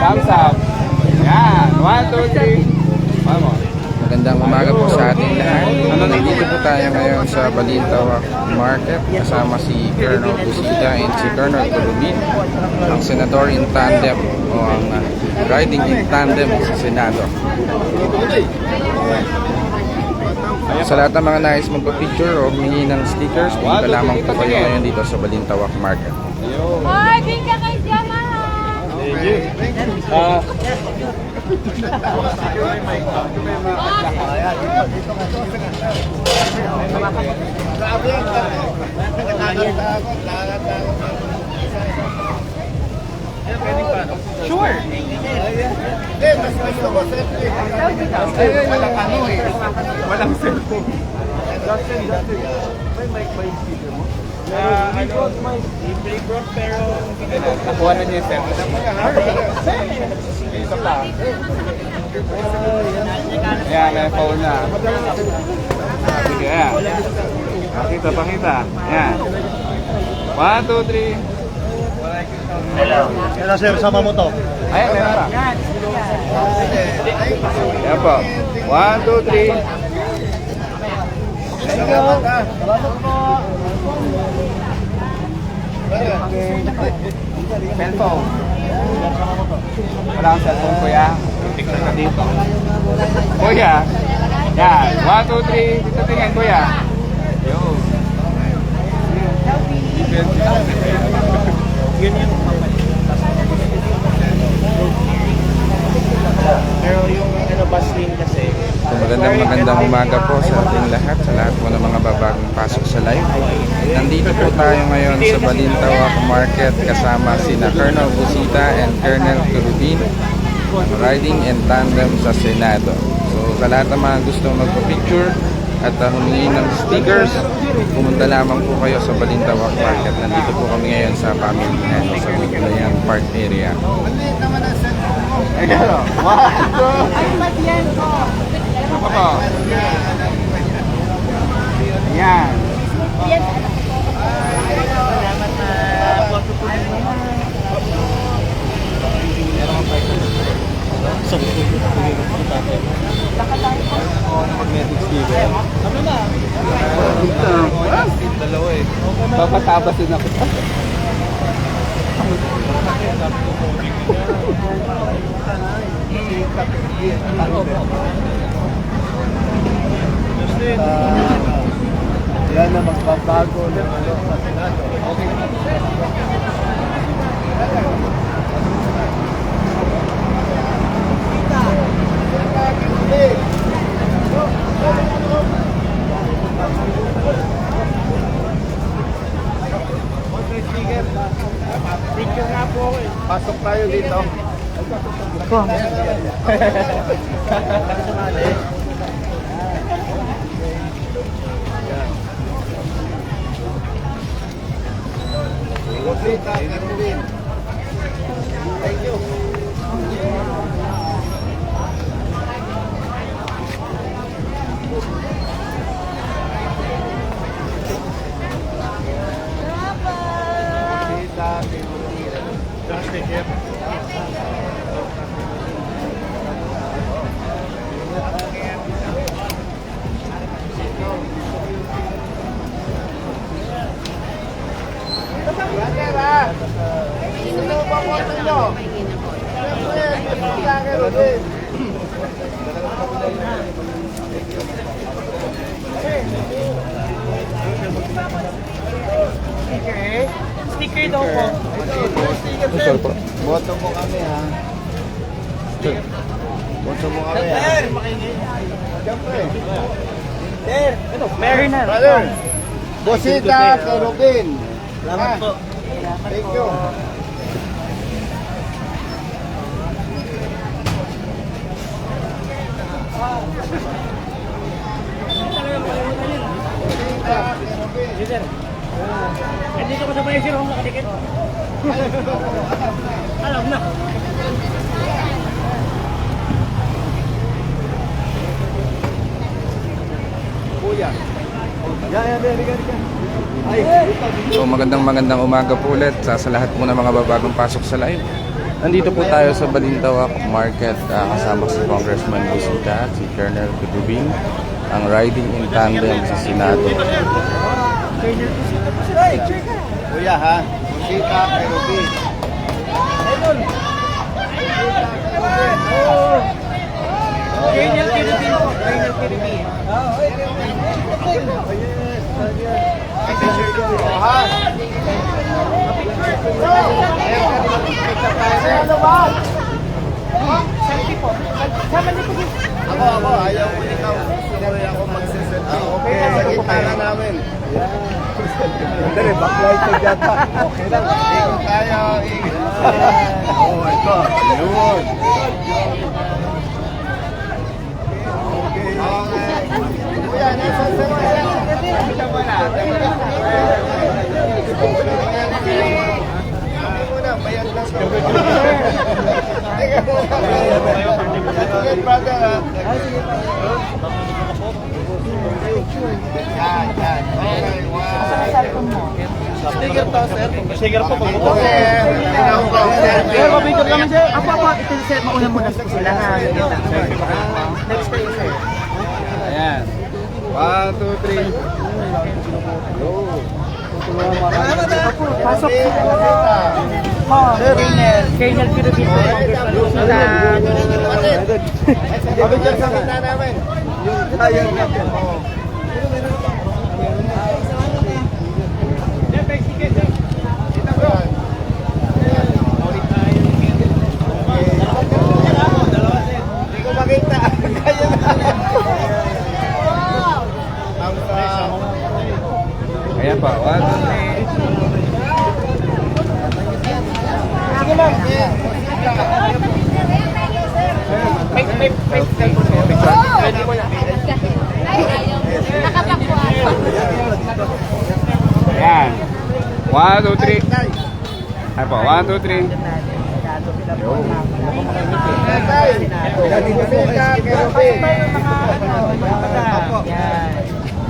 Thumbs up. Yan. 1, 2, 3. One more. Magandang umaga po sa ating lahat. Nandito po tayo ngayon sa Balintawak Market kasama si Colonel Busita and si Colonel Curubin, ang senador in tandem o ang riding in tandem sa Senado. Sa lahat ng mga nais magpa-picture o humingi ng stickers, punta lamang po kayo ngayon dito sa Balintawak Market. Hoy, bigyan kay Yamaha! Thank you. Sure. Mas gusto ko selfie. Walang ano eh. Walang cellphone. Justin. May mic ba yung speaker mo? I-break bro, pero Nakuha na niya yung cellphone. Ito pa. Yan, may phone na. Sige, yan. Pakita. Yan. 1, 2, 3. Hello sir, sama mo to. Ayan, meron pa. Yan po. 1, 2, 3. Salamat po. Cellphone. Wala akong cellphone, kuya. Picture ka dito. Kuya. Yan. 1, 2, 3. Dito tingin, kuya. Yo. Yun yung pero yung bus lane kasi Magandang umaga po sa ating lahat, sa lahat po ng mga babagong pasok sa live. Nandito po tayo ngayon sa Balintawak Market kasama sina Colonel Busita and Colonel Curubin, riding in tandem sa Senado. So sa lahat ng mga gustong magpa-picture at humingi ng stickers, pumunta lamang po kayo sa Balintawak Market. Nandito po kami ngayon sa Pamilihan sa Biglayan Park area. Ayan. 1, 2. Ano pa po? Ayan. dalawa eh. Papatabasin ako. Yan na magbabago ng ano sa Senado. Picture nga po ako eh. Pasok tayo dito. Thank you. Sticker daw po. Sir po. Boto mo kami ha. Boto mo kami ha. Siyempre. Sir, ano? Meron na. Brother. Busita, Kerubin. Salamat po. Thank you. Hindi ko masabay sir kung nakadikit. Alam na. Kuya. So magandang umaga po ulit sa lahat po ng mga babagong pasok sa live. Nandito po tayo sa Balintawak Market kasama si Congressman Busita at si Colonel Kutubing, ang riding in tandem sa Senado. Kuya ha, Busita, Kerubi. Colonel Kiribin po. Colonel Kiribin. Ako, ayaw ko ikaw. Sinabi ako magsiselfie. Okay, sa gitna namin. Dali, backlight ko dyan pa. Okay lang. Ikot tayo, ikot. Oo, ito. Yun. Okay. Kuya, nasa sa mga. Kapita mo na. Sabi mo na, bayad lang ko. Teka mo. Sige, brother ha. Yan, yan. Okay, wow. Sticker to, sir. Sticker po. Okay. Tingnan ko. Sir, mabigyan kami sir. Apo, ito sir, mauna muna po sila ha. Next time sir. Ayan. 1, 2, 3. Pasok sir. Colonel Kiribin po. Sabi dyan sa kita namin. Ayaw natin. Hindi ko makita. Kaya na. Ayan pa. 1, 2, 3. Ayan. 1, 2, 3. Ayan po. 1, 2, 3.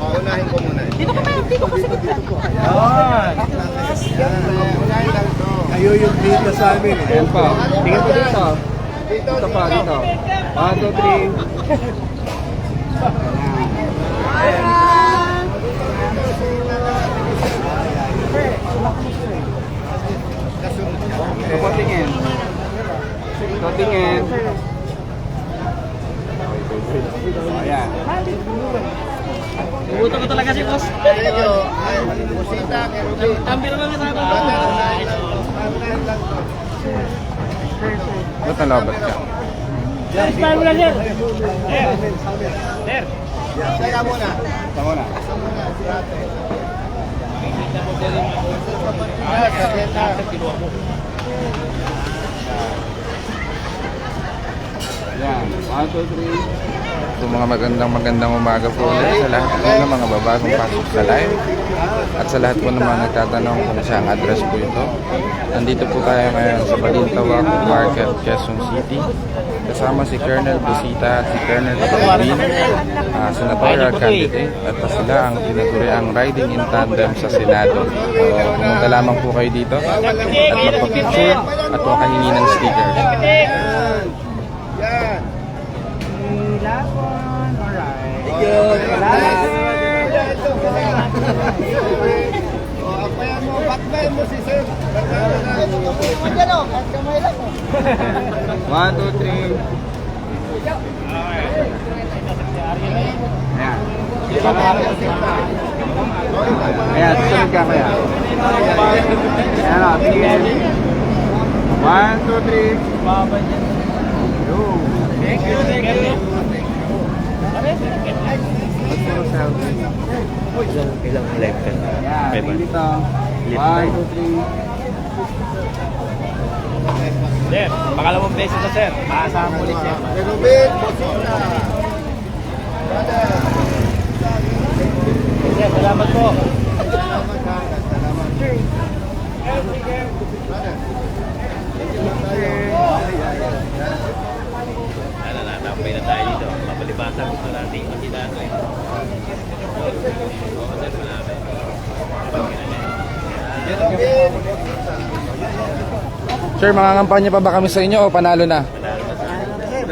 Unahin ko muna. Kayo yung dito sa amin. Ayan po. Tingin po dito. Dito pa, dito. 1, 2, 3. Ito po tingin. Ito tingin. Ayan. Ibuto ko talaga si boss. Medyo, ay, Busita, Kerubi. Tambi naman sa ako. Unahin lang to. Ba't nalabat ka? Style mo na sir. Sir. Teka muna. Ito muna. Sa gitna. Ayan. 1, 2, 3. So mga magandang umaga po ulit sa lahat po ng mga babagong pasok sa live at sa lahat po ng mga nagtatanong kung saan address po ito. Nandito po tayo ngayon sa Balintawak Market, Quezon City. Kasama si Colonel Busita at si Colonel Kutubing, senatorial candidate, at sila ang tinuturi ang riding in tandem sa Senado. So pumunta lamang po kayo dito at magpa-picture at makahingi ng stickers. Yan. Apayan mo, backline mo si Sir. 1, 2, 3. Ayan. Ayan, susunod ka kaya. Ayan o, tingin. 1, 2, 3. Thank you. Ilang live ka na? Ayan, tingin dito. 1, 2, 3. Sir, pangalawang beses na sir. Maasahan mo ulit sir. Kerubin, Busita. Sir, salamat po. Nanatapay na tayo dito. Mapalibasa gusto natin kandidato eh. Kerubin. Sir, mga kampanya pa ba kami sa inyo o panalo na?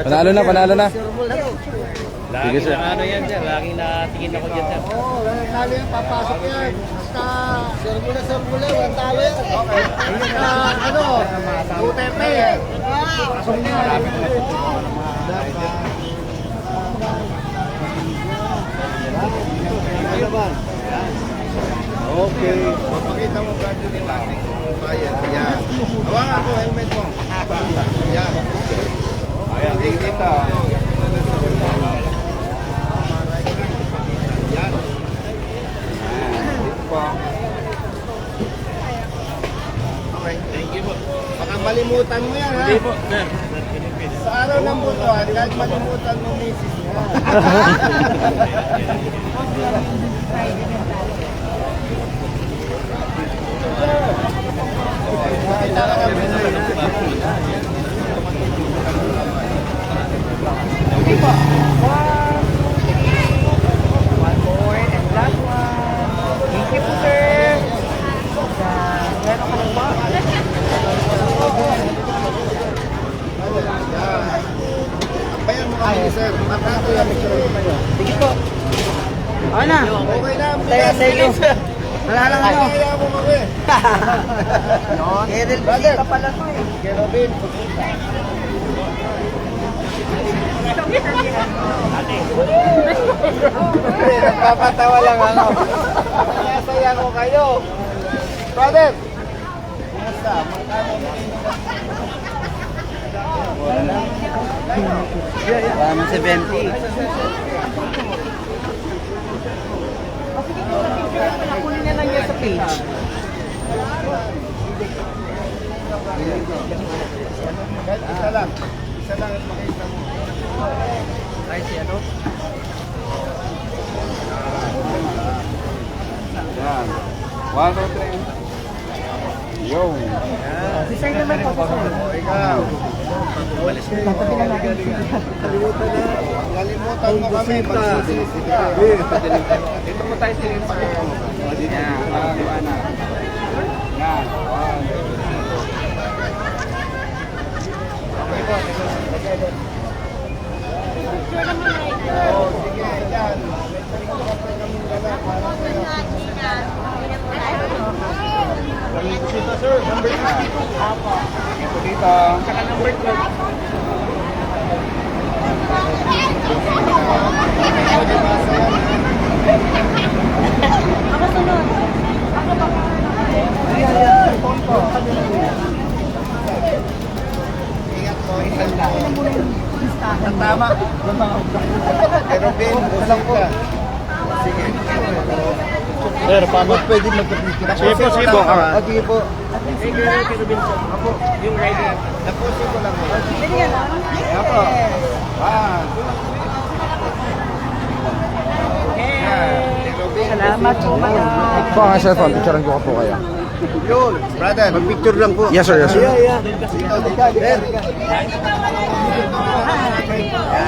Panalo na, panalo na. Sige, sir. Ano yan sir? Laging natingin ako dyan sir. Oo, talo yan, papasok yan. Basta, sirmula, walang talo yan. Okay. Ano, Duterte. Pasok niya. Okay. Papakita mo ba yung ating bayan? Yan. Hawakan ko, helmet mo. Yan. Ayan, dito. Yan. Dito po. Okay, thank you po. Baka malimutan mo yan, ha? Hindi po, sir. Sa araw ng butuan, kahit malimutan mo misis mo. One more and last one. Thank you po, sir. Meron ka lang ba? Ampayan mo kami, sir. Matato yan, Sige po. Okay na. okay na. Thank you. Wala lang ano. Kaya mo kami. Edel, bisita pala to eh. Kay Robin. Nagpapatawa lang ako. Masaya ko kayo. Brother! Kumusta? Magkano? 70. Kunin na lang yan sa page. Kahit isa lang. Isa lang at makita mo. Ay, si ano? Yan. 1, 2, 3. Yo. Si Sir naman po. Ikaw. Tatabi na natin. Kalimutan mo kami. Magsisisi ka. Dito mo tayo silin sa yan. Pangalawa. Yan. 1. Oh, sige. Yan. Dito, sir. Number 2. Ito dito. Saka number 12. Ako sunod. Ako ba? Ingat po. Ingat po. Tama. Pero Ben, usap ka. Sige. Sir, paano? Pwede magkapikira. Sige po, sige po. Sige po. Sige, Apo, yung rider. Napusin ko lang. Bigyan lang. Apo. 1. Salamat po kayo. Po ang cellphone, picturean ko po kayo. Yun. Brother, mag-picture lang po. Yes sir, yes sir. Ben.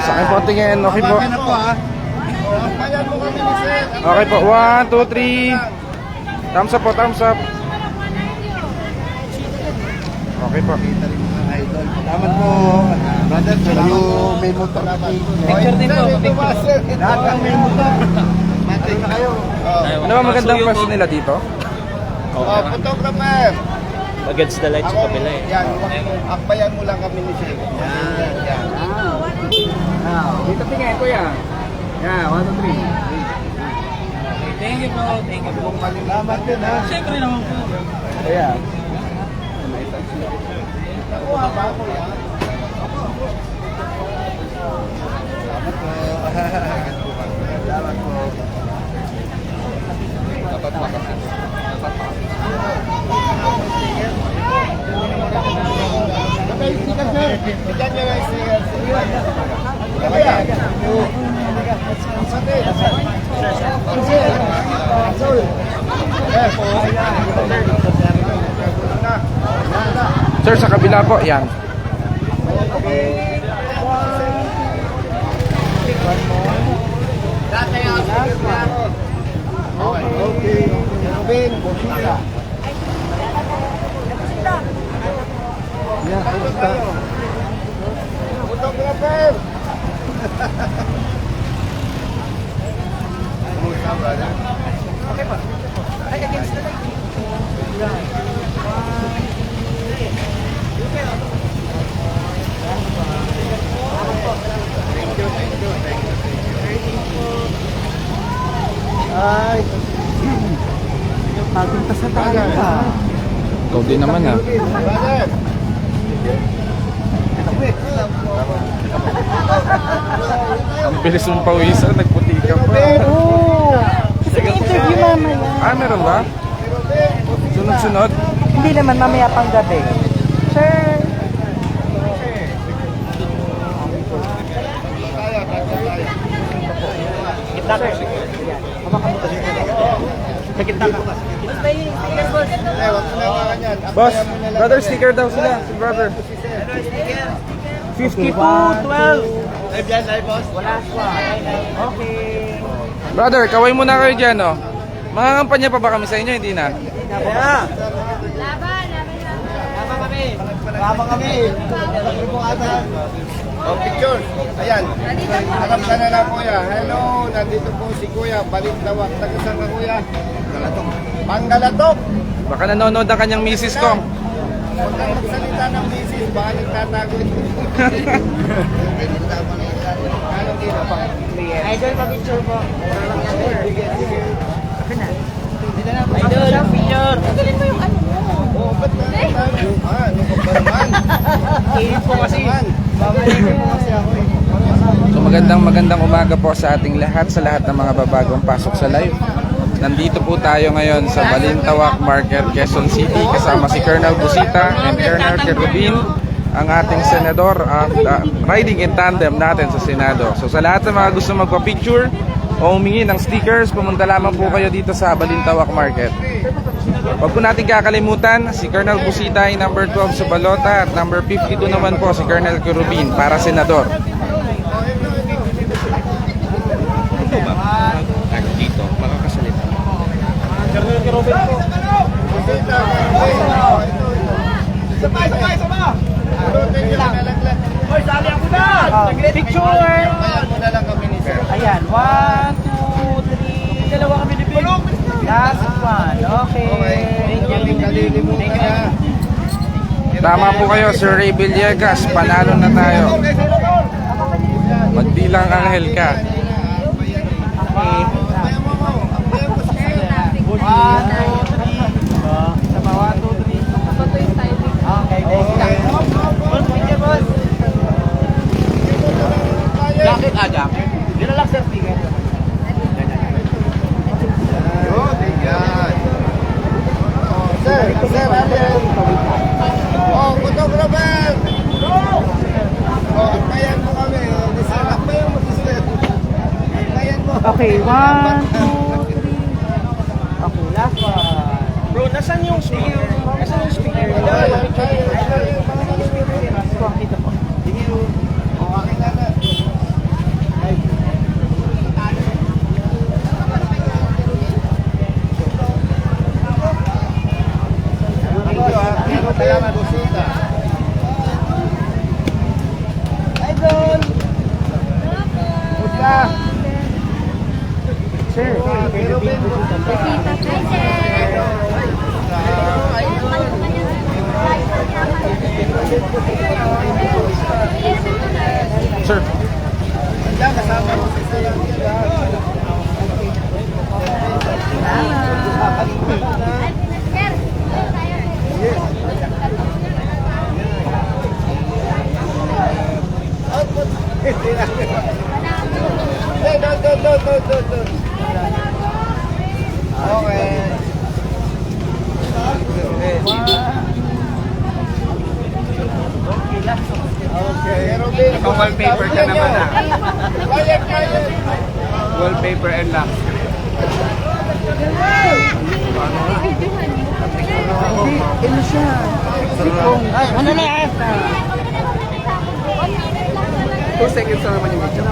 Sa akin po tingin, okay po. Babakan na po, ha? Ampayan mo kami ni sir. Okay po, 1, 2, 3. Thumbs up po, thumbs up. Okay po. Salamat po. Brother, salamat. May motor na Picture din po, picture. Lahat ng may motor. Matay na kayo. Ano ba magandang pwesto nila dito? Oh, photographer. Against the lights sa Ako, kabila eh. yan. Akbayan mo lang kami ni sir. Yan. Dito tingin, kuya. Yan. 1, 2, 3. Thank you po. Thank you po. Salamat din, ha? Siyempre naman po. Ayan. Nakuha ba ako yan? Salamat po. Dapat makasip. Sticker, sir. Bigyan nyo ng sticker. Kaya. Sir, sa kabila po, yan. Okay. Robin, Bosita. Photographer! Kumusta, brother? Okay po. Ay, against the light. Ay! Pagpunta sa tayo ka. Ikaw din naman ha. Brother! Ang bilis mong pawisan, nagputi ka pa. Oo. Kasi may interview mamaya. Ah, meron ba? Sunod-sunod? Hindi naman, mamaya pang gabi. Sir. Gitna ka. Sa gitna ka. Eh, wag mo na mga ganyan. Boss, brother, sticker daw sila. Si brother. 52, 12. Live yan, live, boss. Wala siya. Okay. Brother, kaway muna kayo dyan, oh. Mga kampanya pa ba kami sa inyo? Hindi na. Laban, laban, laban. Tama kami. Oh, picture. Ayan. Harap ka na lang, kuya. Hello, nandito po si kuya. Balintawak. Tagasang ka, kuya. Galatok. Panggalatok. Baka nanonood ang kanyang misis ko. Huwag kang magsalita ng misis. Baka nagtatago ito. Anong dito pa? Idol, mag-picture po. Sige, sige. Idol, picture. Tanggalin mo yung ano mo. Oh, ba't na tayo? Ano ka ba naman? Kilit po kasi. Babalikin mo kasi ako eh. So magandang umaga po sa ating lahat, sa lahat ng mga babagong pasok sa live. Nandito po tayo ngayon sa Balintawak Market, Quezon City, kasama si Colonel Busita and Colonel Kerubin, ang ating senador, riding in tandem natin sa Senado. So sa lahat ng mga gusto magpa-picture o humingi ng stickers, pumunta lamang po kayo dito sa Balintawak Market. Huwag po natin kakalimutan, si Colonel Busita ay number 12 sa balota at number 52 naman po si Colonel Kerubin para senador. Dito, makakasalita. Sabay! Hoy, sali ako na! Picture. Kaya mo na lang kami ni sir. Ayan, 1, 2, 3. Dalawa kami ni Bill. Last one. Okay. Kalili mo na. Tama po kayo, Sir Ray Villegas, panalo na tayo. Magbilang anghel ka. Okay. 1, 2, 3. Ito yung timing. Okay, thank you. Boss, picture, boss. Jacket, jacket. Dito lang, sir, speaker. Yan. Sir, Allen. Oh, photographer. Oh, apayan mo kami. Apayan mo si sir. Apayan mo. Okay, 1, 2, 3. Okay, last one. Bro, nasan yung speaker? Nasan yung speaker? Dito po. Oh, akin na na. Salamat, Busita. Idol! Busita! Sir, Sir, Diyan, kasama mo si Sir. Doon. Okay. Okay. Naka-wallpaper ka naman ah. Kaya. Wallpaper and lock. ano siya? Ano na yan? 2 seconds na naman yung video.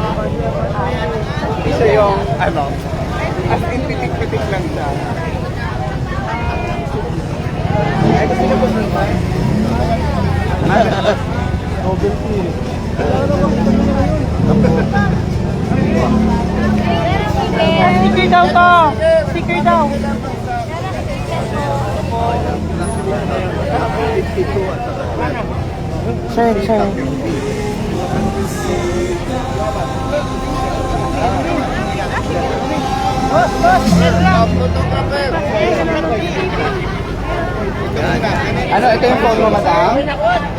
Hindi siya yung, ano, as in pitik-pitik lang siya. Ay, gusto niyo po Sticker daw to. Sticker daw. Sir. Ano, ito yung phone mo, madam?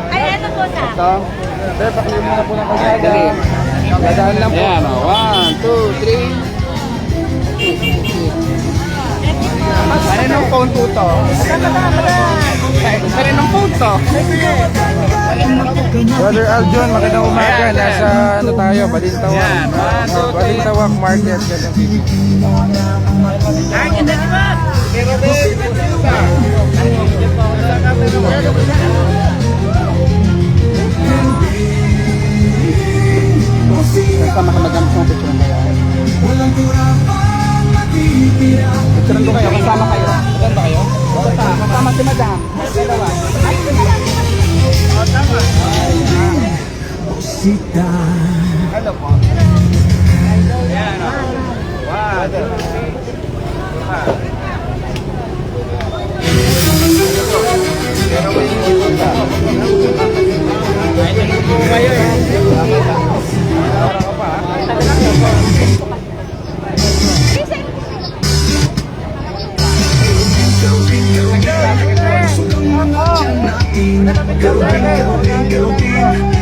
Ay, ito po sa. Ito. Sir, pakilin mo na po ng kasada. Dali. Dadaan lang po. Ayan, 1, 2, 3. Ano nung phone po to? Ano nung phone to? Brother Aljon, magandang umaga. Nasa ano tayo, Balintawak. Yan, 1, 2, 3. Balintawak Market, Quezon City. Kasama ka madam sa picture mo yan. Picture ko kayo, kasama kayo. Saan ba kayo? Kasama si madam. Dalawa. Hello po. Yan o. 1, 2, 3.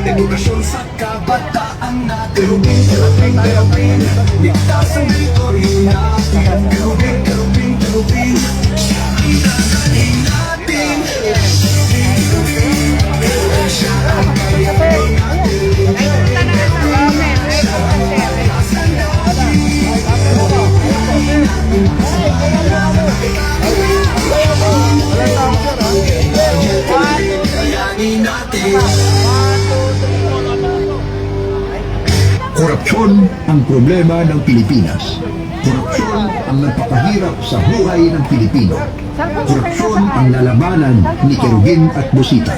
Edukasyon sa kabataan natin. Galupin, ligtas ang lipunin natin. Galupin, siya ang dadalhin natin. Siya ang dadalhin natin. Kayanin natin. Korupsyon ang problema ng Pilipinas. Korupsyon ang nagpapahirap sa buhay ng Pilipino. Korupsyon ang lalabanan ni Kerubin at Busita.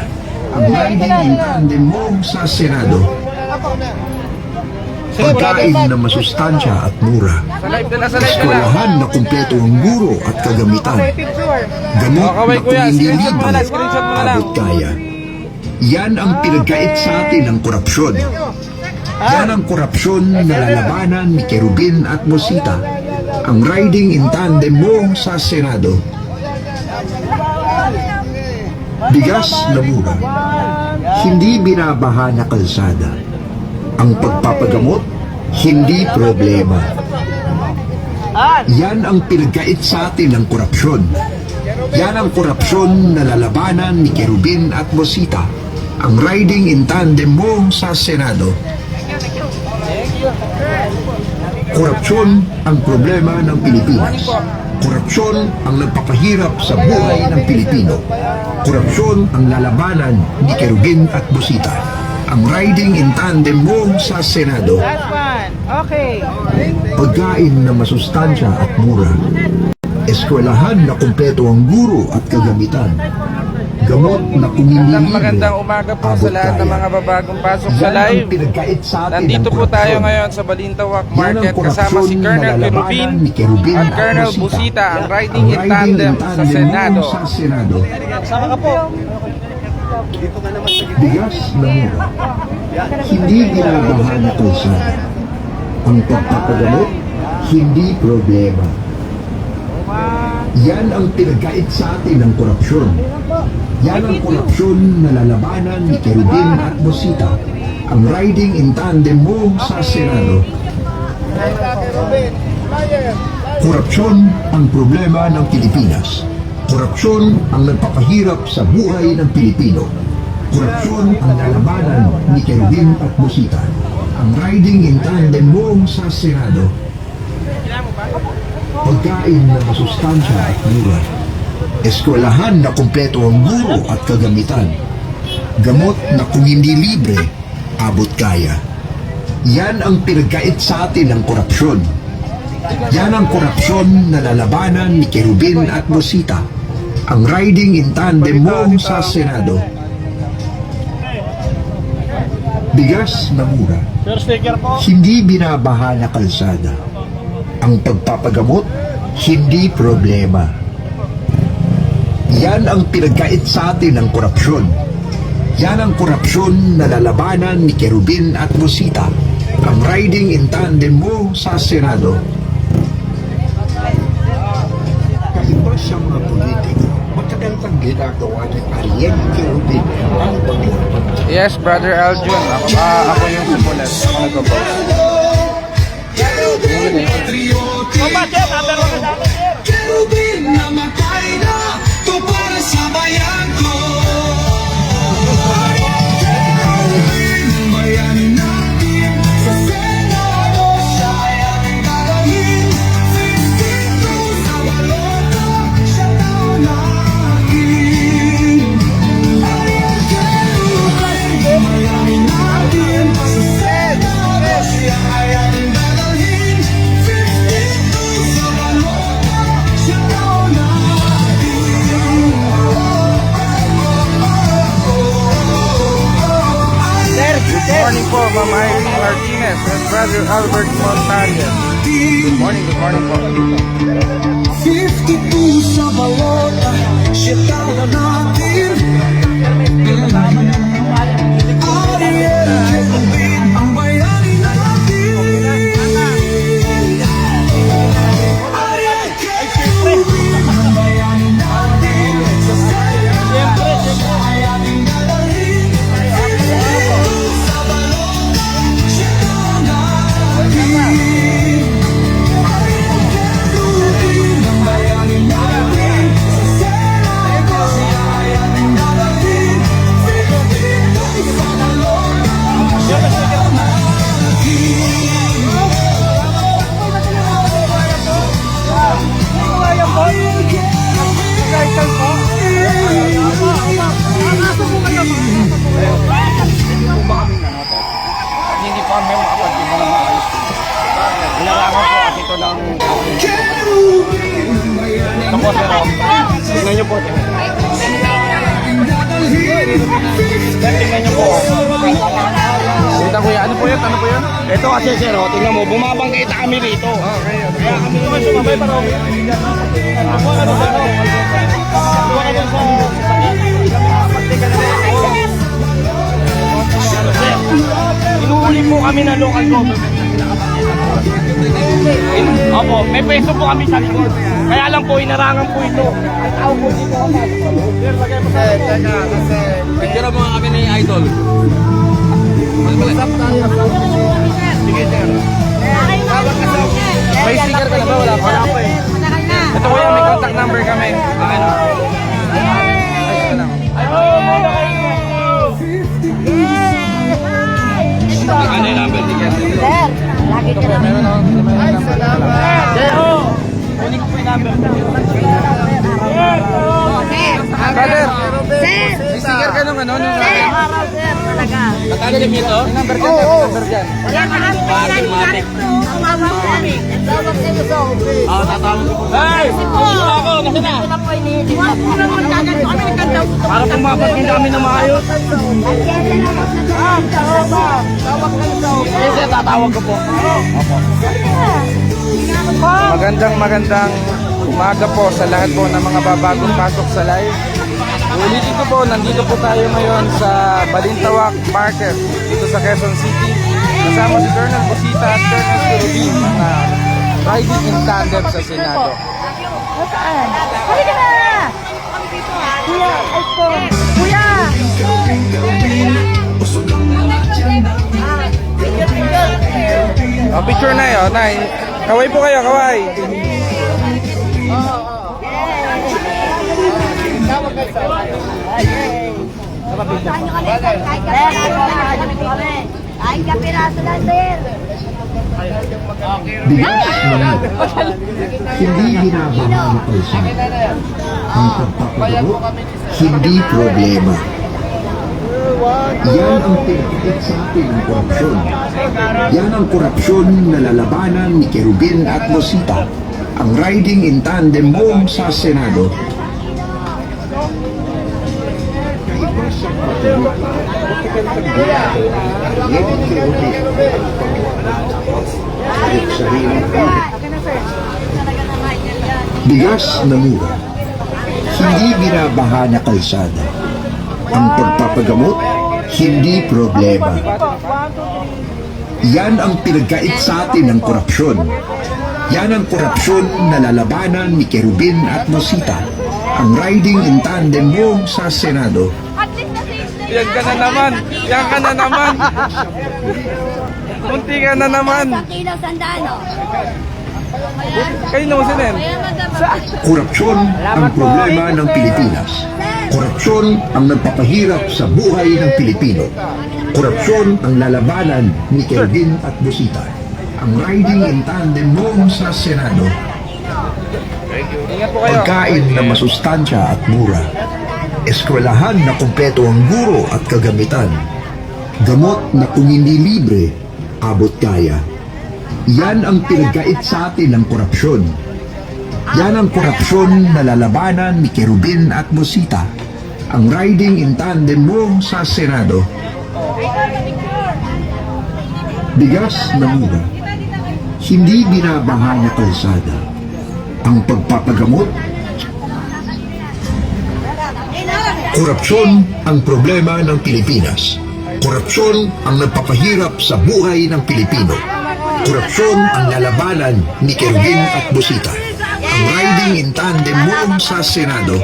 Ang riding in tandem mo sa Senado. Pagkain na masustansya at mura. Eskwelahan na kumpleto ang guro at kagamitan. Gamot na kung hindi libre, abot kaya. Yan ang pinagkait sa atin ng korupsyon. Yan ang korupsyon na lalabanan ni Kerubin at Busita. Ang riding in tandem mo sa Senado. Bigas na mura. Hindi binabaha na kalsada. Ang pagpapagamot, hindi problema. Yan ang pinagkait sa atin ng korupsyon. Yan ang korupsyon na lalabanan ni Kerubin at Busita. Ang riding in tandem mo sa Senado. Korupsyon ang problema ng Pilipinas. Korupsyon ang nagpapahirap sa buhay ng Pilipino. Korupsyon ang lalabanan ni Kerubin at Busita. Ang riding in tandem mo sa Senado. Last one. Okay. Pagkain na masustansya at mura. Eskwelahan na kumpleto ang guro at kagamitan. Gamot na kung hindi libre, Magandang umaga po sa abot lahat ng kaya. mga babagong pasok sa Yan ang live. pinagkait sa atin Nandito ng po tayo korupsyon. ngayon sa Balintawak Yan ang Market kasama si korupsyon Colonel na lalabanan ni Kerubin at Colonel Busita, ang riding in tandem sa Senado. Sa Senado. Sama ka po. Bigas na mura. Hindi binabaha na kalsada. Ang pagpapagamot, hindi problema. Yan ang pinagkait sa atin ng korupsyon. Yan ang korupsyon na lalabanan ni Kerubin at Busita. Ang riding in tandem mo sa Senado. Korupsyon ang problema ng Pilipinas. Korupsyon ang nagpapahirap sa buhay ng Pilipino. Korupsyon ang lalabanan ni Kerubin at Busita. Ang riding in tandem mo sa Senado. Pagkain na masustansya at mura. Eskwelahan na kumpleto ang guro at kagamitan. Gamot na kung hindi libre, abot kaya. Yan ang pinagkait sa atin ng korupsyon. Yan ang korupsyon na lalabanan ni Kerubin at Busita. Ang riding in tandem mo sa Senado. bigas na mura, Sir, sticker po. hindi binabaha na kalsada. Ang pagpapagamot, hindi problema. Yan ang pinagkait sa atin ng korupsyon. Yan ang korupsyon na lalabanan ni Kerubin at Busita, ang riding in tandem mo sa Senado. Kaiba sa mga politiko, matagal pang ginagawa ni Ariel Kerubin ang paglaban. Yes, Brother Aljun. Ako yung sumulat. Ako nag-post. Opa, sir, number 1 ka sa akin, sir. Kerubin na matay na to para sa bayan ko. Kerubin, bayan natin sa Senado. Siya ang dalawin 52 sa balota. Siya ang nakin. Kerubin, bayan natin sa Senado. Siya ang dalawin 52 sa balota. Siya ang Good morning po, Ma'am Irene Martinez and Brother Albert Montañez. Good morning po. 52 sa balota, siya tayo natin. Ariel Kerubin, ang bayani natin. Ariel Kerubin, ang bayani natin. Sa Senado, siya ay ating dalawin. 52 sa balota, siya tayo natin. Ariel Kerubin, ang bayani natin. Sa Senado, siya ay ating dalawin. 52 sa balota, siya tayo Hindi po kami makapagpinta ng mga ayos. Kailangan po kasi ito ng... Ito po, sir. Tingnan nyo po. Tingnan nyo po. Wait lang kuya, ano po yun? Ito kasi, sir, tingnan mo. Bumabangkita kami rito. Kaya kami naman sumabay para... Inuuli po kami ng local government. Opo, may pwesto po kami sa likod. Kaya lang po, inarangan po ito. Ang tao po dito kami. Sir, lagay po sa picture mo kami ni Idol. Sige, sir. May sticker ka na ba? Wala pa. Ito kuya, may contact number kami. Ano? Ano yung number ticket? Sir, lagi ka naman. Meron ako. May number. Sir, kunin ko po yung number. Brother, Sir! may sticker ka nung ano? Nung Sir! Sir, talaga. Magkano din ito? May number ka, sir. May number dyan. Yan ang Matik. Tumawag kami. Tawag dito sa office. Oo, tatawag ko po. Hey! Wala ako, nasa na? Ito na po iniisip. Huwag mo naman kaganto kami nagkandaw. Para pumapagkita kami ng maayos. Tawag kayo sa office. Yes, sir, tatawag ko po. Magandang umaga po sa lahat po ng mga babagong pasok sa live. Ulitin ko po, nandito po tayo ngayon sa Balintawak Market dito sa Quezon City. Kasama si Colonel Busita at Colonel Kerubin na riding in tandem sa Senado. Saan? Halika na! Kuya, ay po. Kuya! Oh, picture na yun, Nay. Kaway po kayo, kaway. Ay, kapiraso lang, sir. Bigas na mura, hindi binabaha na kalsada. Ang pagpapagamot, hindi problema. Yan ang pinagkait sa atin ng korupsyon. Yan ang korupsyon na lalabanan ni Kerubin at Busita, ang riding in tandem mo sa Senado. Kaiba sa patuloy, Bigas na mura, hindi binabaha na kalsada. Ang pagpapagamot, hindi problema. Yan ang pinagkait sa atin ng korupsyon. Yan ang korupsyon na lalabanan ni Kerubin at Mosita, ang riding in tandem mo sa Senado. Yan ka na naman. Yan ka na naman. Munti ka na naman. Kilo sandalo. Kayo naman sinin. Korupsyon ang problema ng Pilipinas. Korupsyon ang nagpapahirap sa buhay ng Pilipino. Korupsyon ang lalabanan ni Kerubin at Mosita, ang riding in tandem mo sa Senado. Ingat po kayo. Pagkain na masustansya at mura. Eskwelahan na kumpleto ang guro at kagamitan. Gamot na kung hindi libre, abot kaya. Yan ang pinagkait sa atin ng korupsyon. Yan ang korupsyon na lalabanan ni Kerubin at Mosita, ang riding in tandem mo sa Senado. Bigas na mura, hindi binabaha na kalsada. Ang pagpapagamot, korupsyon ang problema ng Pilipinas. Korupsyon ang nagpapahirap sa buhay ng Pilipino. Korupsyon ang lalabanan ni Kerubin at Mosita, ang riding in tandem mo sa Senado.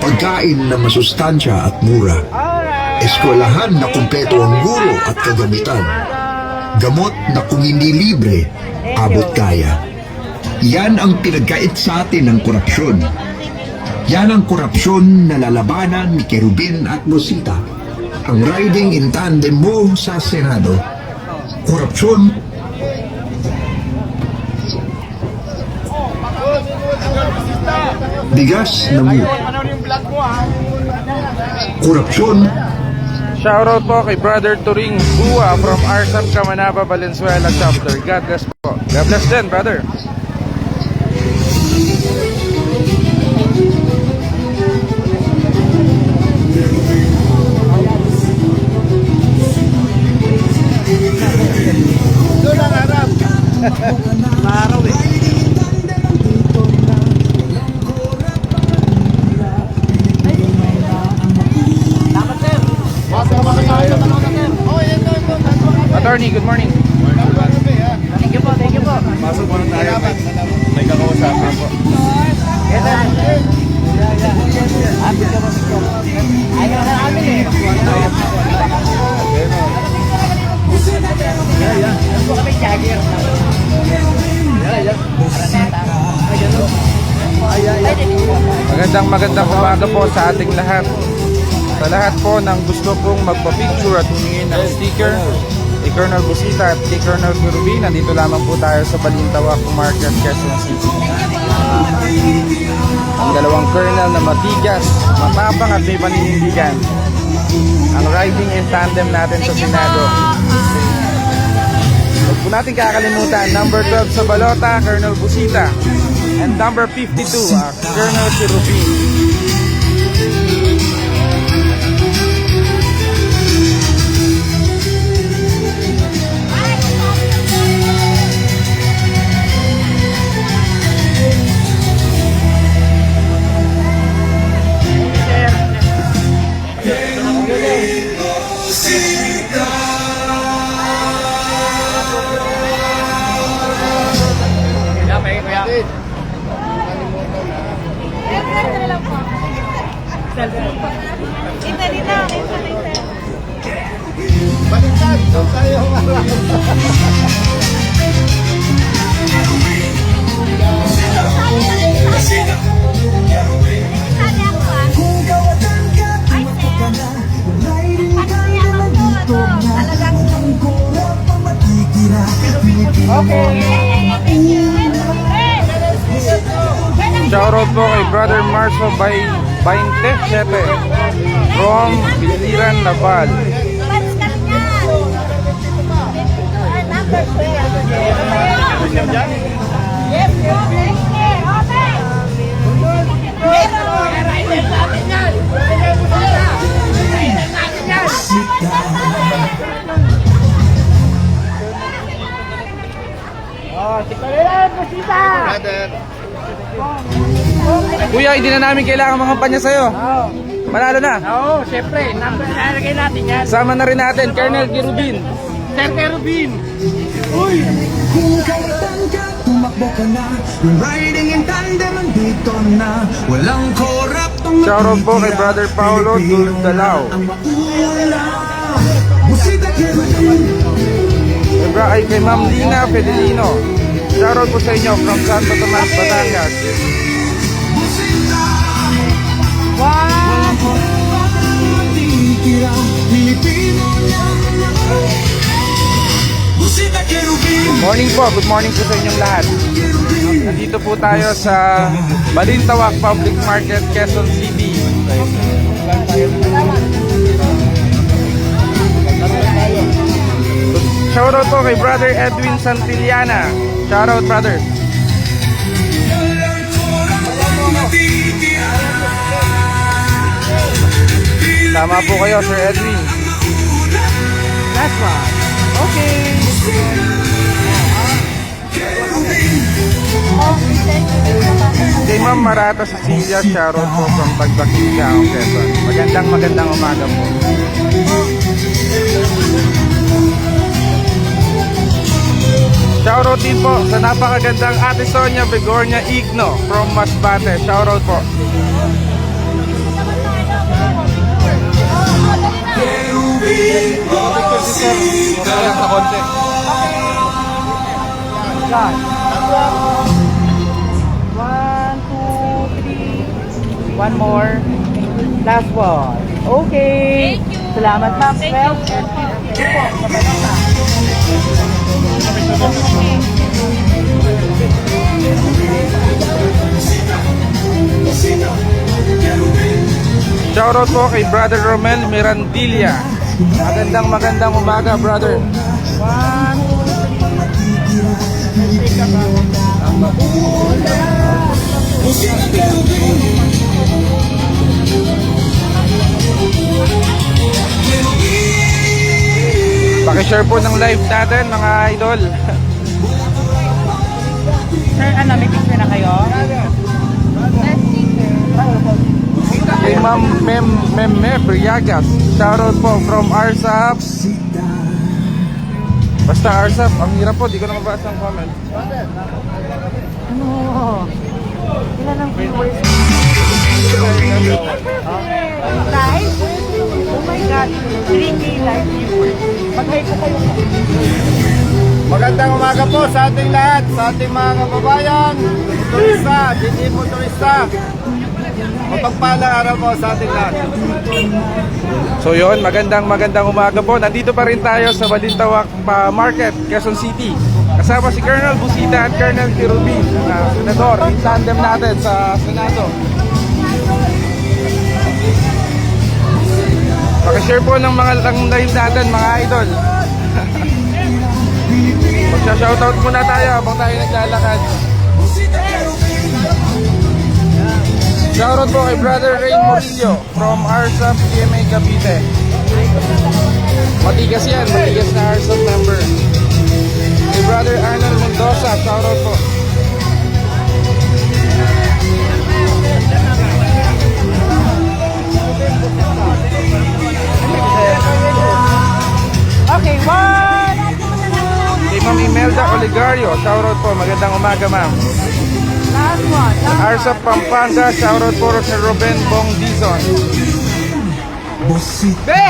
Pagkain na masustansya at mura. Eskwelahan na kumpleto ang guro at kagamitan. Gamot na kung hindi libre, abot kaya. Yan ang pinagkait sa atin ng korupsyon. Yan ang korupsyon na lalabanan ni Kerubin at Mosita, ang riding in tandem mo sa Senado. Korupsyon bigas na mura. Korupsyon Shoutout po kay Brother Turing Bua from Arsap, Camanaba, Valenzuela chapter. God bless po. God bless din, brother. Attorney, good morning. Thank you po, thank you po. Pasok muna tayo. May kakausapin po. Ayaw na namin eh. Yan po kami jagger. Magandang umaga po sa ating lahat. Sa lahat po ng gusto pong magpa-picture at humingi ng sticker kay Colonel Busita at kay Colonel Kerubin, nandito lamang po tayo sa Balintawak Market, Quezon City. Ang dalawang colonel na matigas, matapang at may paninindigan. Ang riding in tandem natin sa Senado. Huwag po natin kakalimutan, number 12 sa balota, Colonel Busita. And number 52, Colonel Kerubin. Baliktad, doon tayo humarap. Shoutout po kay Brother Marso by 27 from Biliran, Laval. Yes, Mendoza. Brother. Kuya, hindi na namin kailangan mga kampanya sa'yo. Manalo na. Oo, syempre. Nalagay natin yan. Sama na rin natin, Colonel Kirubin. Sir Kerubin. Kung kailan ka tumakbo ka na, riding in tandem andito na, walang koraptong Shoutout po kay Brother Paulo Dulgalao. ang maula. Busita Ay kay Ma'am Lina Fedelino. Shoutout po sa inyo from Santo Tomas, Batangas. Pilipino lang ako. Busita Kerubin. Morning po, good morning po sa inyong lahat. Nandito po tayo sa Balintawak Public Market, Quezon City. Shoutout po kay Brother Edwin Santillana. Shoutout, brother. Tama po kayo, Sir Edwin. Last one. Okay. Kay Ma'am Marata Cecilia, shoutout po from Tagbakika, Quezon. Magandang umaga po. Shoutout din po sa napakagandang Ate Sonia Begornia Igno from Masbate. Shoutout po. Sa konti. Last. 1, 2, 3. One more. Last one. Okay. Thank you. Salamat, ma'am. Well, Shoutout po kay Brother Romel Mirandilla. Magandang umaga, brother. Pakishare po ng live natin, mga idol. sir, may picture na kayo? Kay Ma'am Meme Briagas. Shoutout po from Arsap. Basta Arsap, ang hirap po, di ko na mabasa ang comment. Ano? Ilan ang viewers? Live? Oh my God. 3K live viewers. Mag-hi po kayo. Magandang umaga po sa ating lahat, sa ating mga kababayan, turista, hindi po turista. Mapagpalang araw po sa ating lahat. So yun, magandang umaga po. Nandito pa rin tayo sa Balintawak Market, Quezon City. Kasama si Colonel Busita at Colonel Kirubin, senador, in tandem natin sa Senado. Pakishare po ng mga live natin, mga idol. Magsha-shoutout muna tayo habang tayo naglalakad. Shoutout po kay Brother Rain Morillo from Arsap, PMA Cavite. Matigas yan, matigas na Arsap member. Kay Brother Arnold Mendoza, shoutout po. Okay, one. Kay Ma'am Imelda Oligario, shoutout po. Magandang umaga, ma'am. Last one. Arsap Pampanga, shoutout po sa Ruben Bong Dizon. Be!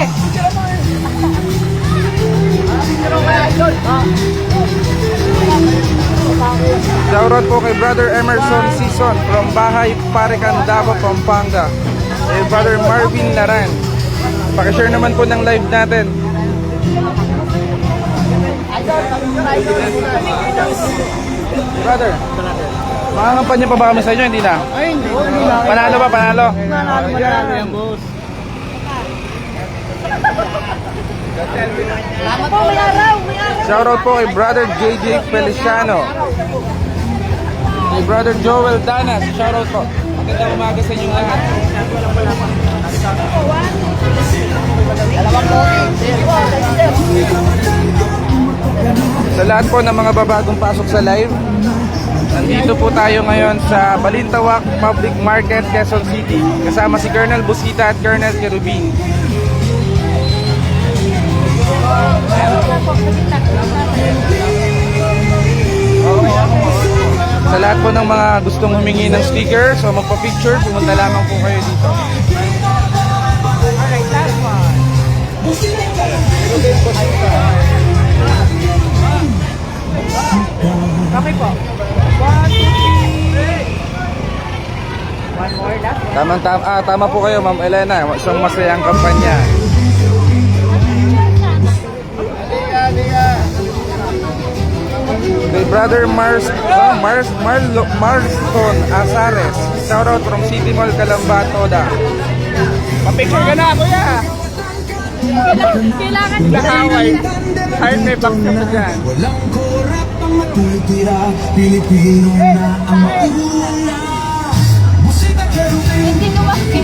Shoutout po kay Brother Emerson Sison from Bahay Parican, Davao, Pampanga. Kay Brother Marvin Laran. Pakishare naman po ng live natin. Brother, mga kampanya pa ba kami sa inyo? Hindi na? Ay, hindi na. Panalo ba? Panalo? Manalo yan, boss. Po, may araw. Shoutout po kay Brother JJ Feliciano. Kay Brother Joel Danas. Shoutout po. Magandang umaga sa inyong lahat. Sa lahat po ng mga babagong pasok sa live, Nandito po tayo ngayon sa Balintawak Public Market, Quezon City. Kasama si Colonel Busita at Colonel Kerubin. Sa lahat po ng mga gustong humingi ng sticker, so magpa-picture, pumunta lamang po kayo dito. Alright, last one. Okay po. 1, 2, 3. One more, last one. Tama po kayo, Ma'am Elena. Isang masayang kampanya. Kay Brother Marston Azares. Shoutout from City Mall, Calamba, Toda. Pa-picture ka na, kuya! Kailangan Nakaway. Heart may box ka pa dyan. Walang korap ang matitira, Pilipino na ang mauna. Musika Kerubin, hindi numakit.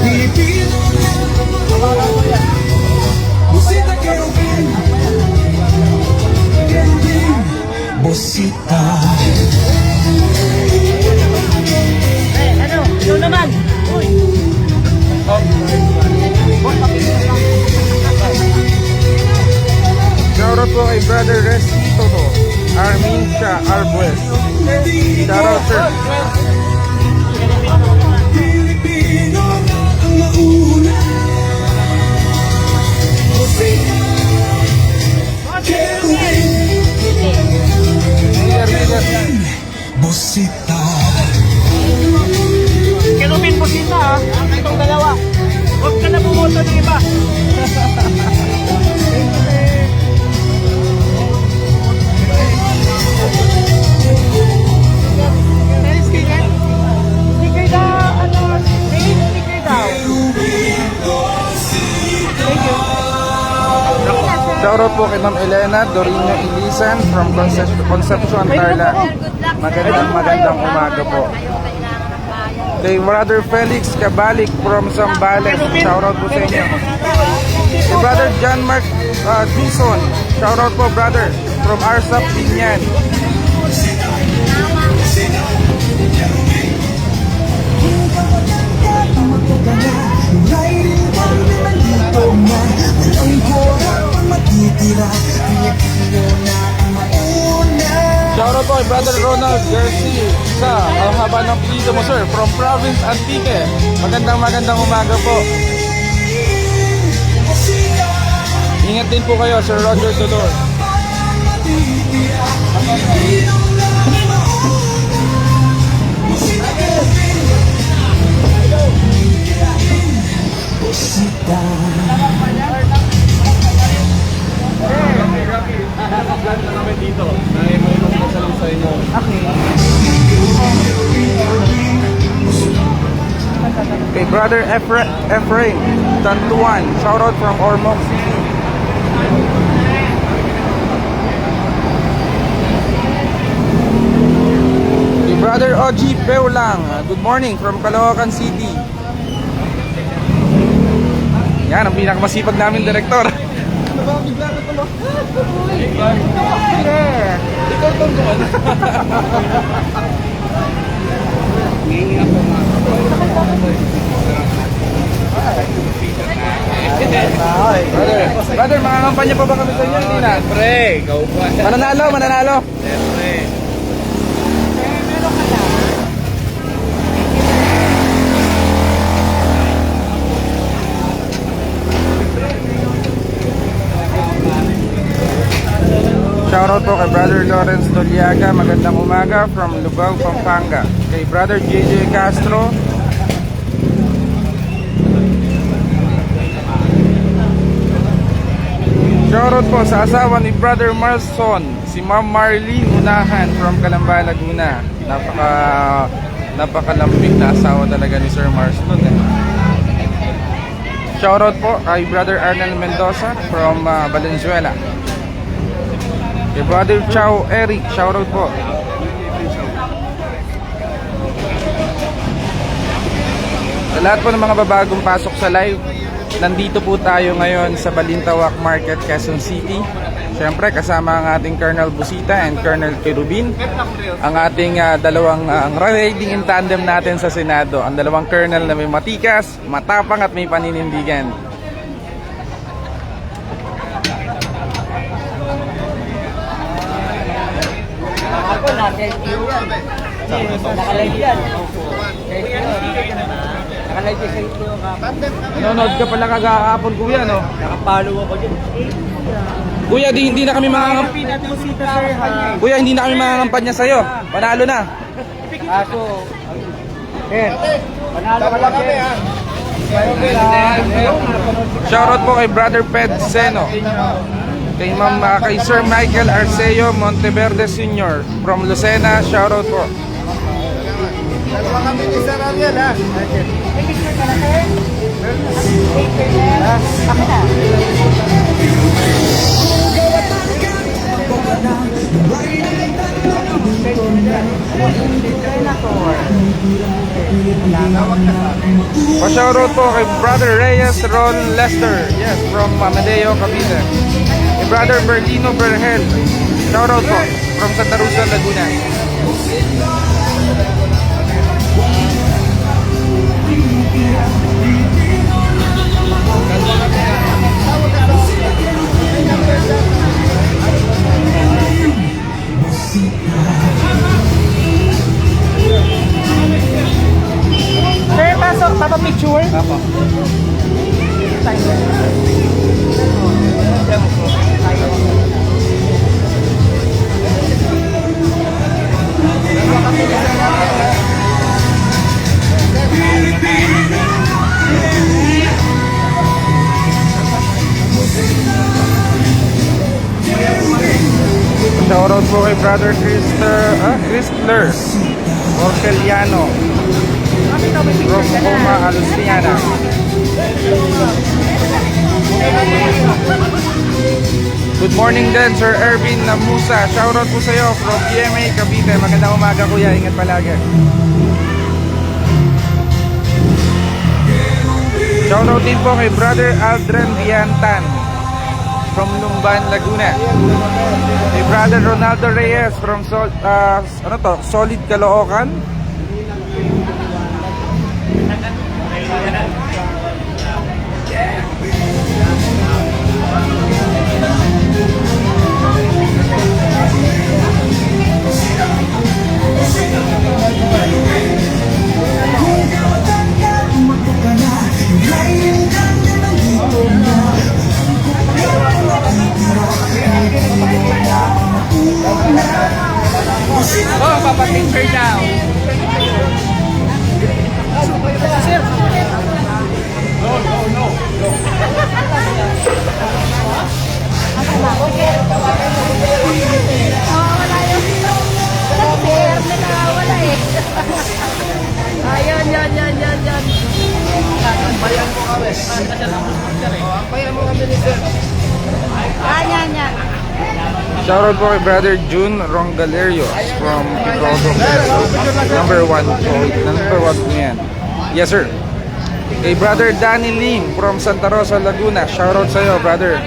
Pilipino na ang mauna. Musika Kerubin, Kerubin, Bosita. Ano? Ikaw naman. Uy. Shoutout po kay Brother Resky Toto. Armin Cha Arbues. Shoutout sir. Pilipino na ang mauna. Bosita, Kerubin, Bosita. Kerubin po sita ha. Itong dalawa. Huwag ka na bumoto ng iba. Sticker? Sticker daw. Ano? Sticker daw. Thank you. Shoutout po kay Ma'am Elena Dorino Ilisan from Concepcion, Tarlac. Magandang umaga po. Kay Brother Felix Cabalik from Zambales. Shoutout po sa inyo. Kay Brother John Mark Dison. Shoutout po brother from Arsap, Binyan. Shoutout po kay Brother Ronald Garcia sa ang haba ng pilido mo sir from Province Antique. Magandang umaga po. Ingat din po kayo Sir Roger Dolor. Kay Brother Efrain Tantuan, shoutout from Ormoc City. Kay Brother Oji Peulang, good morning from Caloocan City. Yan ang pinakamasipag namin direktor. Brother, mga kampanya pa ba kami sa inyo? Hindi na. Pre, ikaw pa. Mananalo. Siyempre. Shoutout po kay Brother Lawrence Doliaga, magandang umaga from Lubao, Pampanga. Kay Brother JJ Castro. Shoutout po sa asawa ni Brother Marson, si Ma'am Marlene Unahan from Calamba, Laguna. Napakalambing na asawa talaga ni Sir Marston. Shoutout po kay Brother Arnel Mendoza from Valenzuela. Kay Brother Chow Eric, shoutout po. Sa lahat po ng mga babagong pasok sa live, nandito po tayo ngayon sa Balintawak Market, Quezon City. Siyempre kasama ang ating Colonel Busita and Colonel Cherubin, ang ating dalawang riding in tandem natin sa Senado, ang dalawang colonel na may matikas, matapang at may paninindigan. Ako na, selfie yan. Nakalive yan. Nakalive yung selfie yung Nanonood ka pala kagahapon, kuya, no? nakapalo ako dyan. Kuya, hindi na kami Kuya, hindi na kami mangangampanya sa'yo. Panalo na. Kaso, sir, panalo ka lang kami ha. Shoutout po kay Brother Ped Seno. Kay kay Sir Michael Arceo Monteverde Sr. from Lucena. Shoutout po. Dalawa kami ni Sir Ariel, ha? Pa-shoutout po kay Brother Reyes Ron Lester. Yes, from Amadeo, Cavite. Kay Brother Berlino Berhel. Shoutout po from Santa Rosa, Laguna. Sir, pasok, papapicture? Apo. Shoutout po kay Brother Christler Orteliano from Roma, Aluciana. Good morning din, Sir Ervin Namusa. Shoutout po sa iyo from PMA Cavite. Magandang umaga, kuya. Ingat palagi. Shoutout din po kay Brother Aldrin Viantan from Lumban, Laguna. Kay Brother Ronaldo Reyes from Solid Caloocan. Oh, papapicture daw. Ayun, yan. Bayan mo kami. Bayan mo kami ni Sir. Yan. Shoutout po kay Brother June Rongalerio from Igogo, number 1 po. Number 1 po yan. Yes, sir. Kay Brother Danny Lim from Santa Rosa, Laguna. Shoutout sa iyo, brother.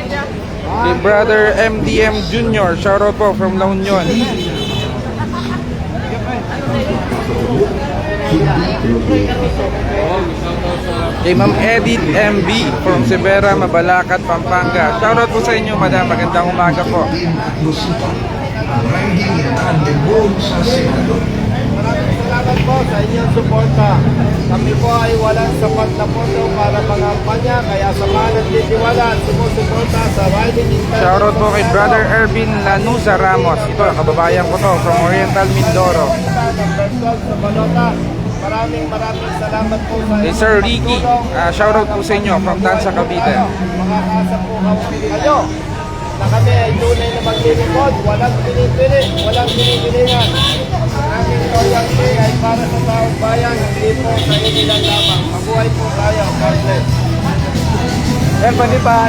Kay Brother MDM Jr. Shoutout po from La Union. Kay Ma'am Edith MB from Severa, Mabalacat, Pampanga. Shoutout po sa inyo, madam. Magandang umaga po. Maraming salamat po sa inyong suporta. Kami po ay walang sapat na pondo para pangampanya, kaya samahan at titiwala at sumusuporta sa riding in tandem. Shoutout po kay Brother Ervin Lanuza Ramos. Ito, kababayan ko to from Oriental Mindoro. Sa Balota. Maraming salamat po sa Kay Sir Ricky, shoutout po sa inyo from Tansa, Cavite. Makakasa po kayo na kami ay tunay na maglilingkod, walang pinipili, walang pinipilingan. Aming loyalty ay para sa taong bayan, hindi po sa inilang lamang. Mabuhay po tayo. God bless. Pwede pa.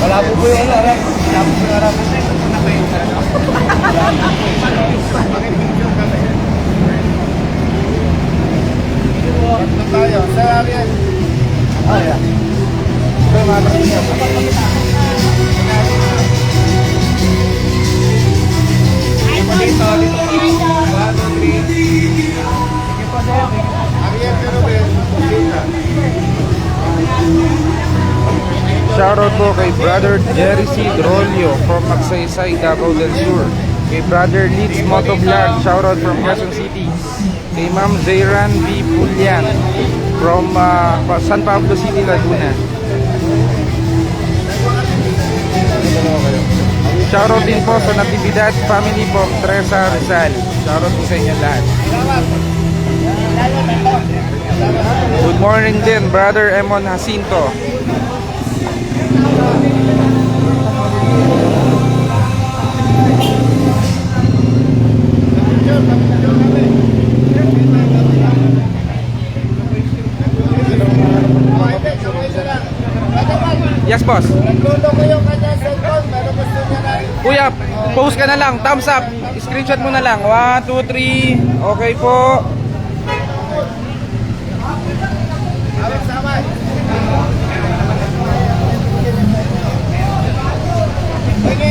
Malabo po yung harap. Malabo po yung harap. Tatlo tayo. Sir Ariel. Oh, yeah. Ariel, pero Shoutout po kay Brother Jerry C. Drolio from Magsaysay, Davao del Sur. Kay Brother Leeds Motovlog, shoutout from Quezon City. Kay Ma'am Zayran V. Pulian from San Pablo City, Laguna. Shoutout din po sa Natividad family po, Teresa Rizal. Shoutout po sa inyo lahat. Good morning din, Brother Emon Jacinto. Yes, boss. nagluto ko yung kanyang cellphone, pero gusto niya na Kuya, post ka na lang. Thumbs up. Screenshot mo na lang. 1, 2, 3. Okay po. Hawak samay. Sige,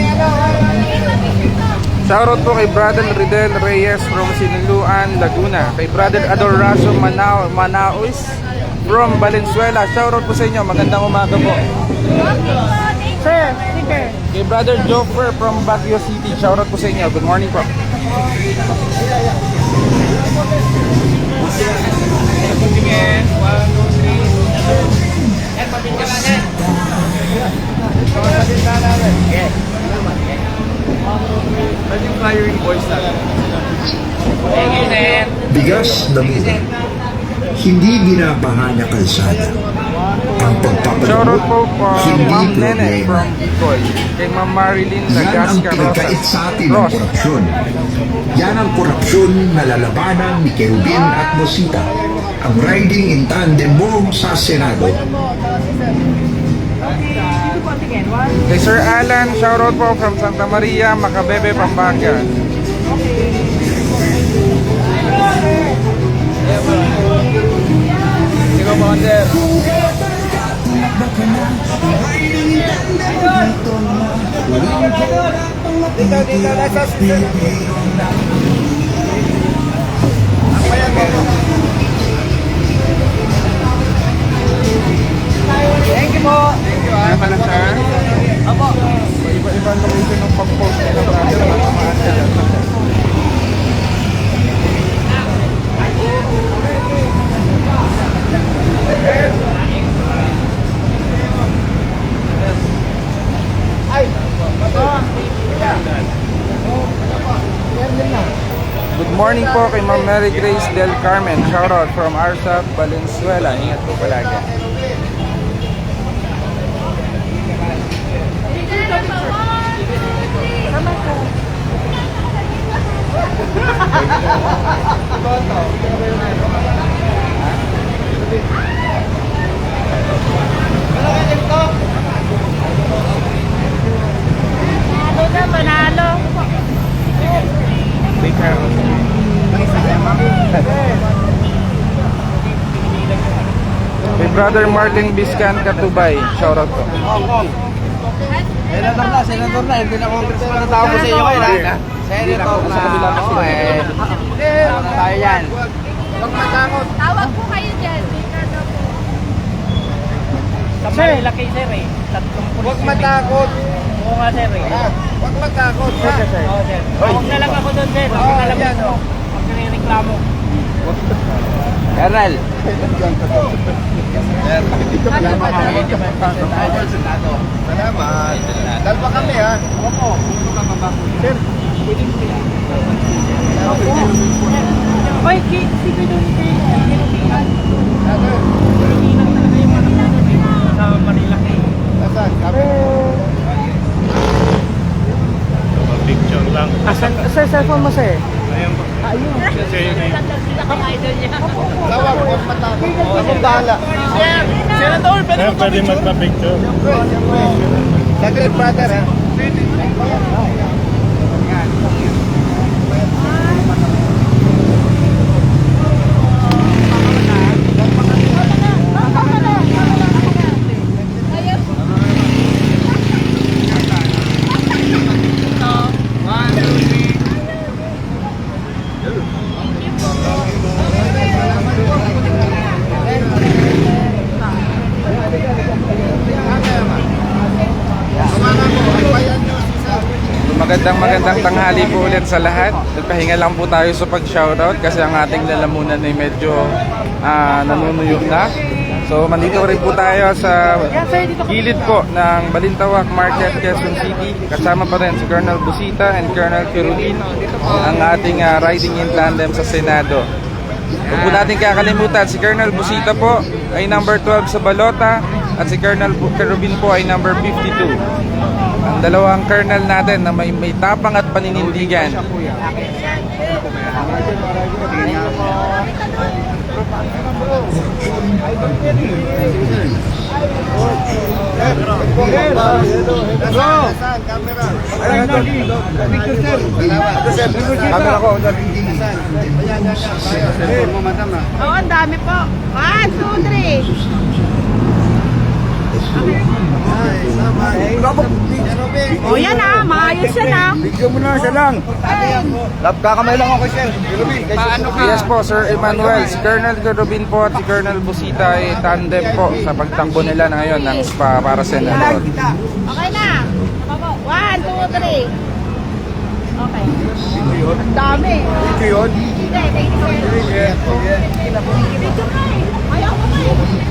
Shoutout po kay Brother Ridel Reyes from Siniluan, Laguna. Kay Brother Adoracio Manaois from Valenzuela. Shoutout po sa inyo. Magandang umaga po. Sir, sticker. Kay Brother Joffer from Baguio City. Shoutout po sa inyo. Good morning po. Bigas na mura. Hindi binabaha na kalsada. Ang Shoutout pagpapagamot, po po hindi Ma'am Nene problema. from Bicol. Kay Ma'am Marilyn Yan ang Lagasca pinagkait Rosas. sa atin ng Ross. korupsyon. Yan ang korupsyon na lalabanan ni Kerubin at Mosita. Ang riding in tandem mo sa Senado. Kay Sir Alan, shoutout po from Santa Maria, Macabebe, Pampanga. Sino po, sir? dito, nasa ang bayan mo. Thank you po. Ano pa na, sir? Opo. Iba-iba ang location ng pag-post nila, brother. Matamaan ka dyan. Good morning po kay Ma'am Mary Grace Del Carmen. Shoutout from Arsap, Valenzuela. Ingat po palagi. Panalo na, panalo. Kay Brother Martin Biscan Katubay. Shoutout po. Senator na. Hindi na congressman na tao ko sa iyo ngayon, ha? Senator na. Oo, tayo yan. Huwag matakot. Tawag po kayo dyan. Sa Marilaki, sir, eh. 30 Huwag matakot. Oo nga, sir, eh. Huwag matakot. Oo, sir. Huwag na lang ako doon, sir. Huwag na lang yan, ako. Huwag na reklamo. Colonel. Salamat. Dalawa kami, ha? Oy, sige doon. Sa Marilaki. Nasaan? Sabi Sir, cellphone mo, sir. Tawag, huwag matakot. Akong bahala. Senator, pwede mo Siyempre. Saglit, brother, ha? magandang tanghali po ulit sa lahat. Nagpahinga lang po tayo sa pag-shoutout kasi ang ating lalamunan ay medyo nanunuyok na. So, mandito rin po tayo sa gilid po ng Balintawak Market, Quezon City. Kasama pa rin si Colonel Busita and Colonel Quirubin, ang ating riding in tandem sa Senado. Huwag po natin kakalimutan, si Colonel Busita po ay number 12 sa balota at si Colonel Quirubin po ay number 52. Ang dalawang colonel natin na may tapang at paninindigan. Camera ko. Oo, ang dami po. 1, 2, 3. O yan maayos yan Bigyan mo na siya lang. Kakamay lang ako, sir. Yes po, Sir Emmanuel. Si Colonel Quirubin po at si Colonel Busita ay tandem po sa pagtakbo nila na ngayon ng SPA para senador. Okay na. 1, 2, 3. Okay. Ang dami. Ito yun. Hindi, thank you, sir. Video ka eh. Ayaw ko eh.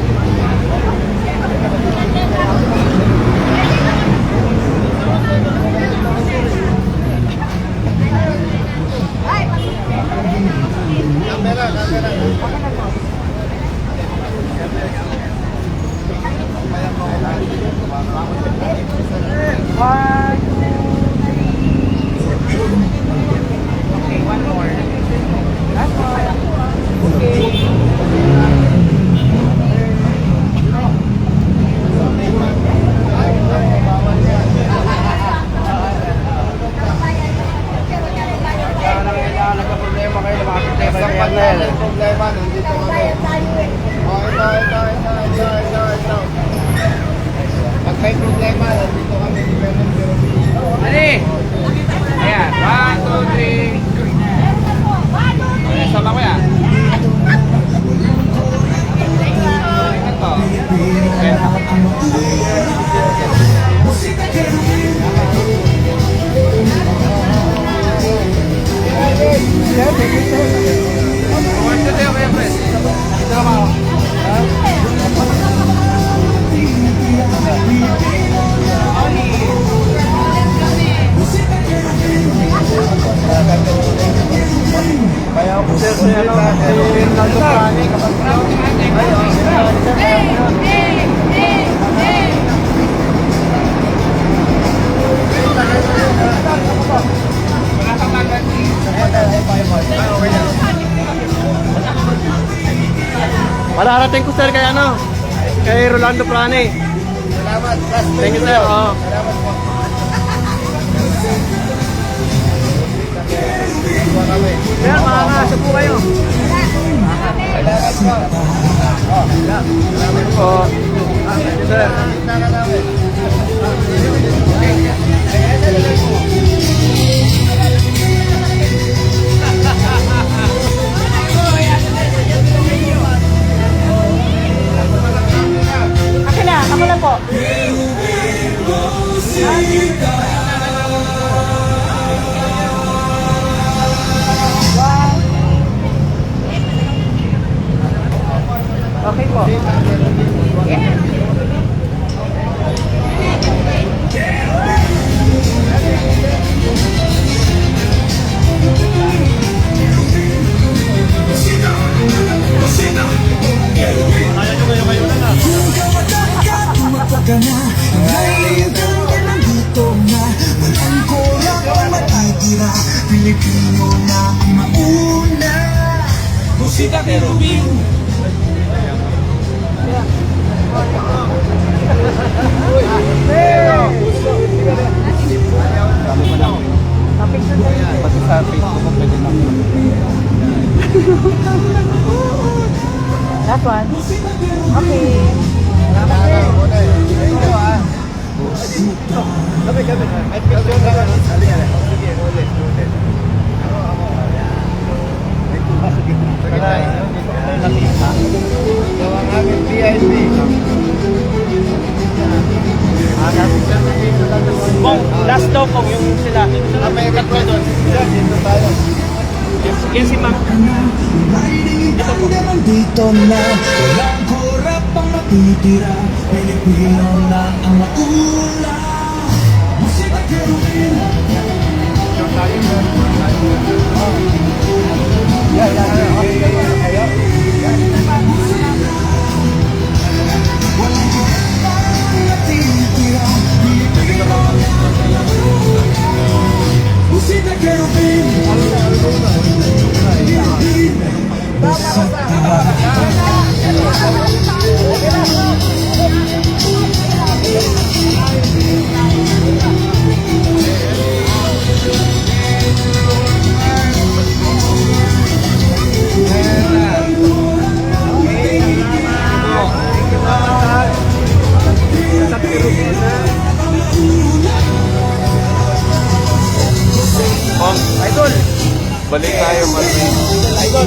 Problema, nandito kami. Ito. Pag may problema, nandito kami. Ali! Ayan, 1, 2, 3. Ayan, sama ko yan. Ito. Kaya ako, sir, Malarating ko sir kay kay Rolando Prane. Salamat. Thank you sir. Salamat po. Sir, makakasa po kayo. Salamat po. Salamat po. Thank you sir. Ako na po. Okay po. Ka na, naiintan ka na dito na walang kurang o matitira, Pilipino na ang mauna. Busita Quirubin. Pati sa Facebook ko pwede na. That one. Okay. Ito ang aming VIP. Kung last daw kung yung sila. May katwa doon. Yan, dito tayo. Yan si ma'am. Riding in tandem, andito na. Walang korap ang matitira. Pilipino na ang maula. Musika Kerubin. Walang korap ang matitira. Pilipino na ang maula. Musika Kerubin. Idol. Balik tayo, Marvin. Idol.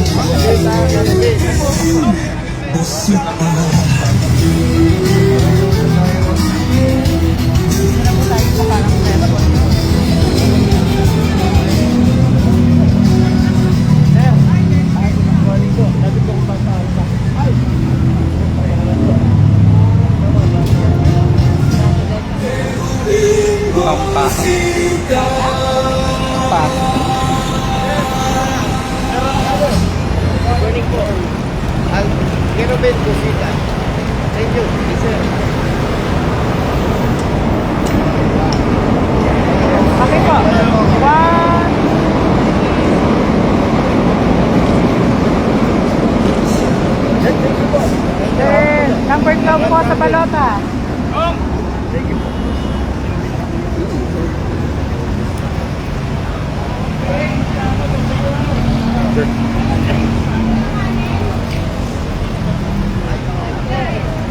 Ang Kerubin Busita. Thank you. Yes, sir. Okay po. 1. Sir, number 12 po sa balota.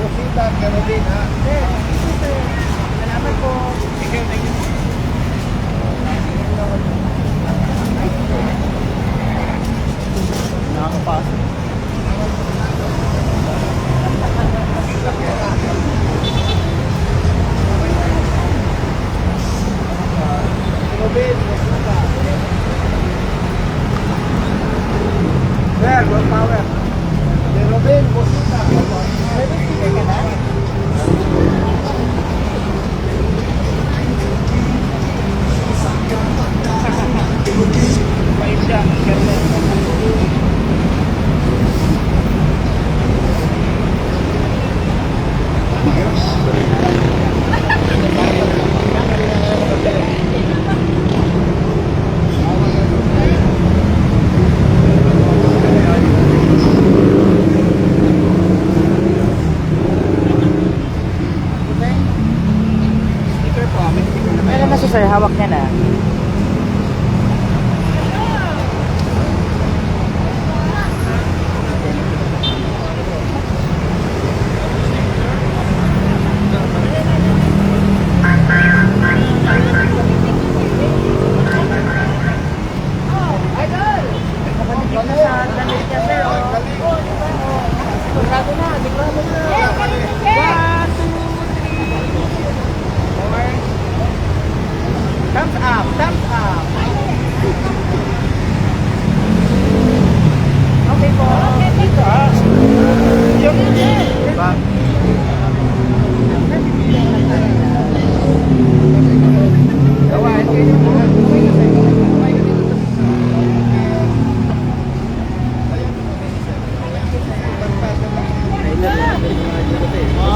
Busita, Kerubin, ha? Salamat po. Kerubin, Busita. Sir, good power. Kerubin, Busita. Meron na si sir, hawak niya na. Thumbs up, thumbs up. Okay po.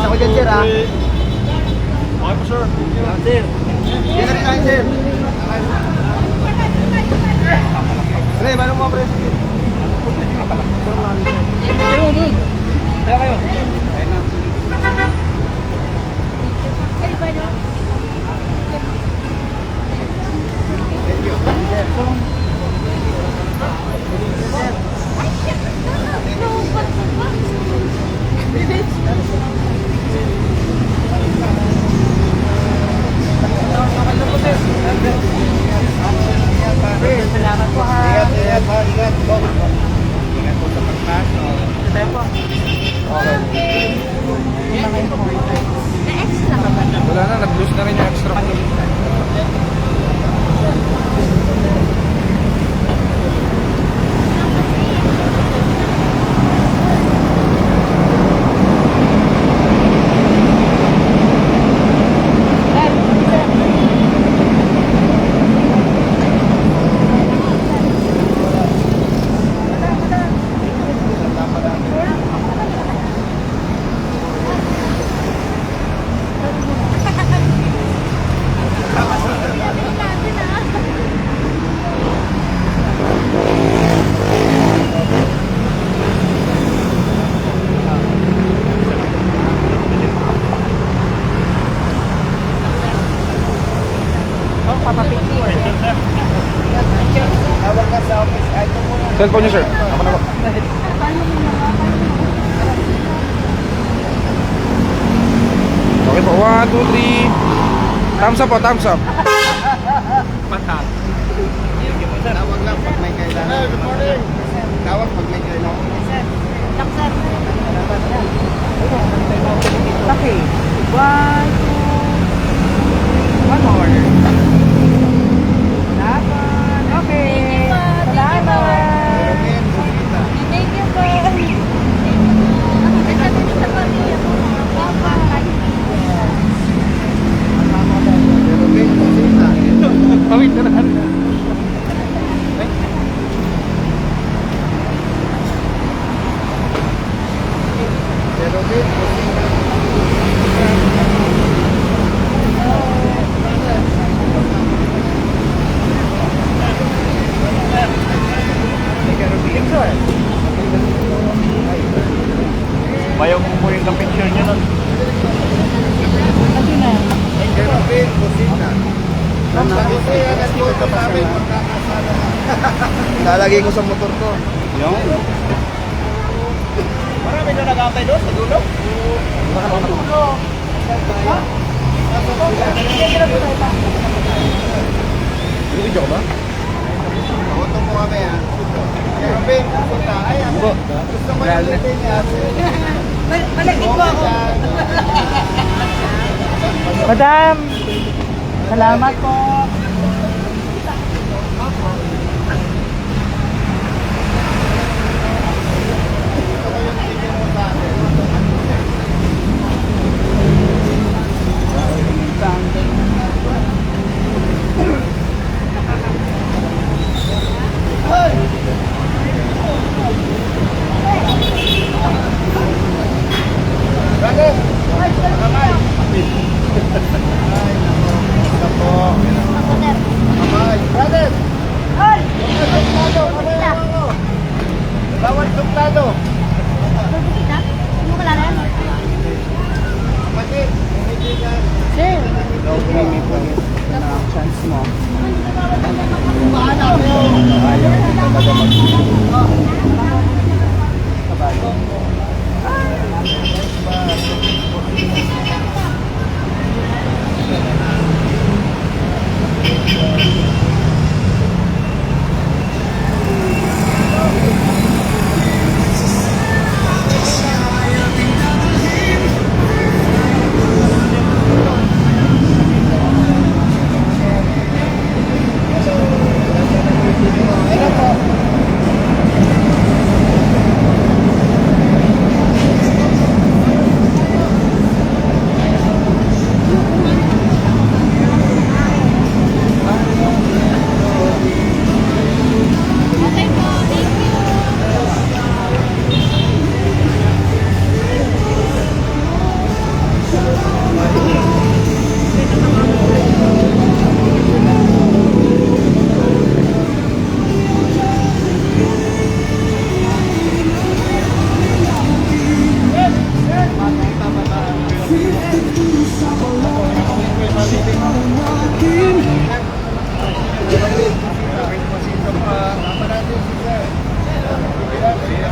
Ako dyan, sir, ha? Okay po, sir. Sir. Yan na rin tayo, sir. Pre, paano mo, pre? Kaya kayo. Salamat po ha. Ingat, ingat, ha? Ingat. Ingat po sa pagpasok. Ito tayo po. Okay. Yung mga information. Wala na, nag-lose na rin yung extra ko. Cellphone niyo, sir. Ako na po. Okay po. 1, 2, 3. Thumbs up po, thumbs up. Tawag lang pag may kailangan. Good morning. Tawag pag may kailangan. Okay. 1, 2. One more. Salamat. Okay. Salamat. Thank you po. Pawit na lang. Bayaw mo po yung picture niya nun. Kerobin, kusina. Lalagay ko sa motor ko. Yung? Marami na nag-aantay doon sa dulo. Video ko ba? Auto mo kami ha. Kerobin, kusina. Ay, ako. Gusto mo yung litin niya. Malagit po ako. Madam, salamat po. Bawal suplado. Sir. May pulis na chance mo.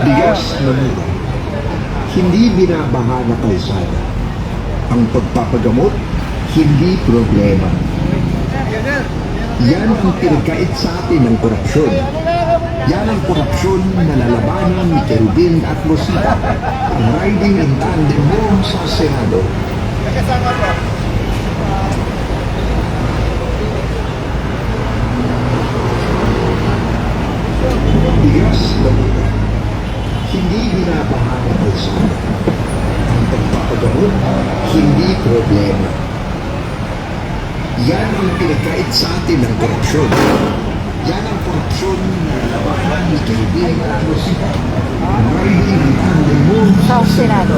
Bigas na mura. Hindi binabaha na kalsada. Ang pagpapagamot, hindi problema. Yan ang pinagkait sa atin ng korupsyon. Yan ang korupsyon na lalabanan ni Kerubin at Rosita, ang riding in tandem mo sa Senado. Kasama ko. Bigas na mura. Hindi binabahala ang sana. Ang pagpapagamot, hindi problema. Yan ang pinagkait sa atin ng korupsyon. Yan ang korupsyon na labanan ni kaibigan Rosita. Riding ang tandem mo Sa Senado.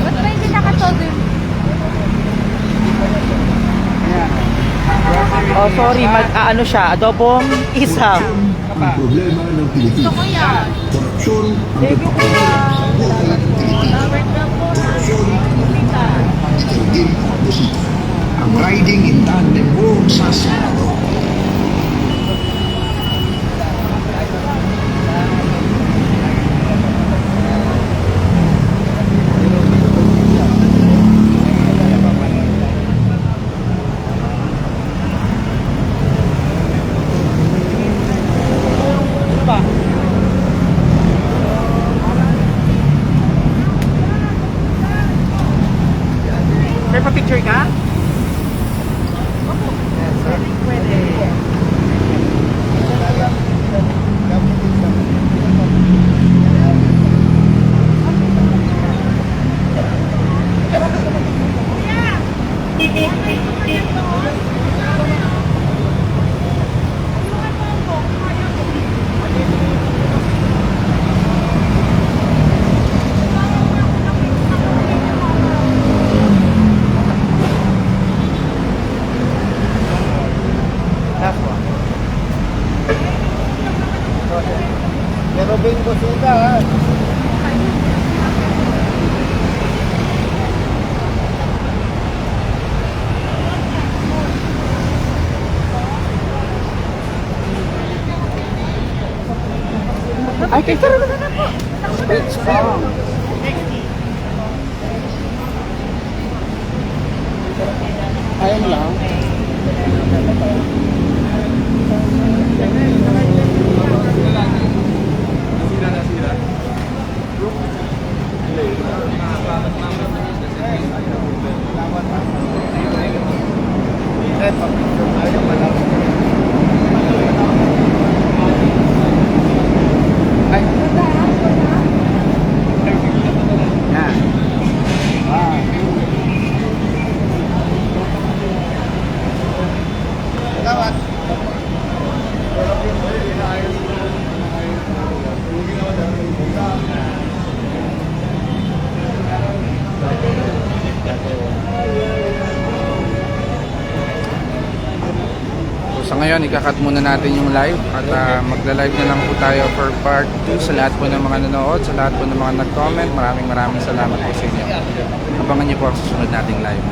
Ba't ba hindi nakatodo yung Oh, sorry, ano siya, adobong isang. ang problema ng Pilipinas. Korupsyon ang nagpapahirap sa buhay ng Pilipino. Korupsyon ang itindig at Rosita. Ang riding in tandem mo sa Senado. Sir, pa-picture ka? Pero Ben Busita, ha? Ay, kaya na po. Ayun lang. Salamat. So sa ngayon, ikakat muna natin yung live at magla-live na lang po tayo for part 2 sa lahat po ng mga nanonood, sa lahat po ng mga nag-comment. Maraming salamat po sa inyo. Abangan niyo po ang susunod nating live.